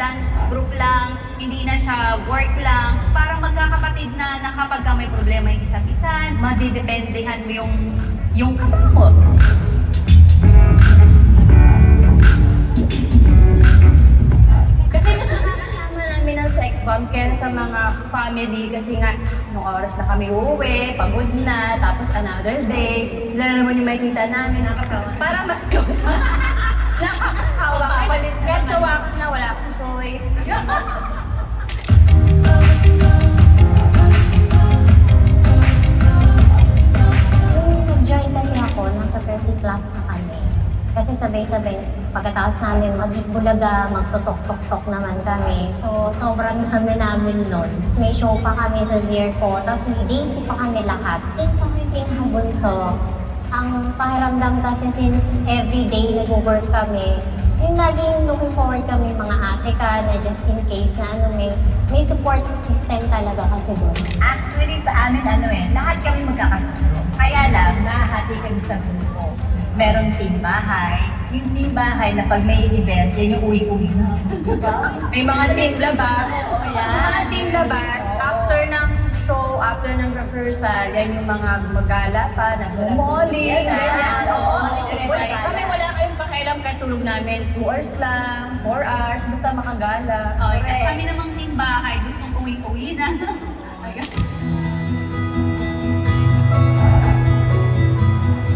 dance group lang, hindi na siya work lang. Parang magkakapatid na kapag ka may problema yung isa't isa, madidependehan mo yung kasama mo. Kasi mas nakakasama namin ang sex bomb kaya sa mga family kasi nga nung oras na kami uuwi, pagod na, tapos another day, sila na naman yung makikita namin. Parang mas close. Nakakasawa. Kahit sawa ko na wala akong choice. Nung nag-join kasi ako, nasa 30 plus na kami. Kasi sabay-sabay, pagkatapos namin mag-Bulaga, magtutok-tok-tok naman kami. So, sobrang dami namin nun. May show pa kami sa Zirco, tapos may daisy pa kami lahat. Since ang pinakabunso, ang pakiramdam kasi since everyday nag-work kami, yung laging looking forward kami mga ate ka na just in case na may support system talaga kasi doon. Actually, sa amin, lahat kami magkakasundo. Kaya lang, nahahati kami sa grupo. Merong team bahay. Yung team bahay na pag may event, yan yung uwi-uwi na. Diba? May mga team labas. Oo, yan. May mga team labas. After ng show, after ng rehearsal, yan yung mga gumagala pa, nag-molly, ganyan. Oo. Kami wala kayong pakialam kahit tulog namin. 2 hours lang, 4 hours, basta makagala. Okay, tapos kami namang team bahay, gustong uwi-uwi na. Ayun.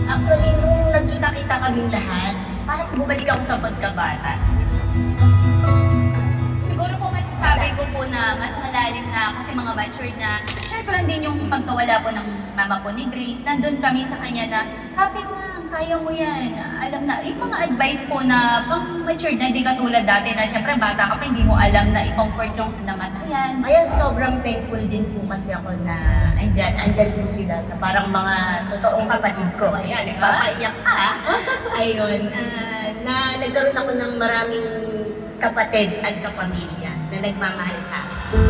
Actually, nung nagkita-kita kami lahat, parang bumalik ako sa pagkabata. Siguro po masasabi ko po na mas malalim na kasi mga matured na. Share ko lang din yung pagkawala po ng mama po ni Grace. Nandun kami sa kanya na, happy lang, kaya mo yan. Alam na, yung mga advice po na pang matured na hindi katulad dati na syempre bata ka pa, hindi mo alam na i-comfort yung namatayan. Kaya sobrang thankful din po kasi ako na andyan po sila na parang mga totoong kapatid ko. Ayan, nagpapaiyak ka. Ayun, na nagkaroon ako ng maraming kapatid at kapamilya na nagmamahal sa akin.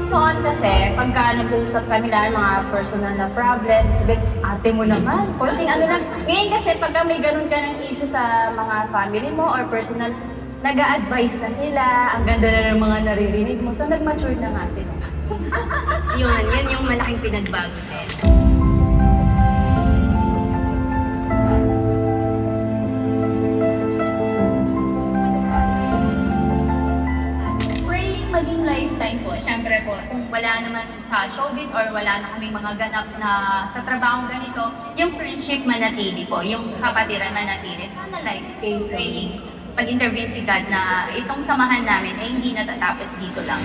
Noon kasi, pagka nag-uusap kami lang mga personal na problems, sabi, ate mo naman, konting ano lang. Ngayon kasi pagka may ganun ka ng issue sa mga family mo or personal, nag-a-advise na sila, ang ganda na ng mga naririnig mo, so nag-mature na nga sila. Yun yung malaking pinagbago din. Praying maging lifetime po, syempre po, kung wala naman sa showbiz or wala na kaming mga ganap na sa trabaho ganito, yung friendship manatili po, yung kapatiran manatili. Sana lifetime praying pag-intervene si God na itong samahan namin ay hindi natatapos dito lang.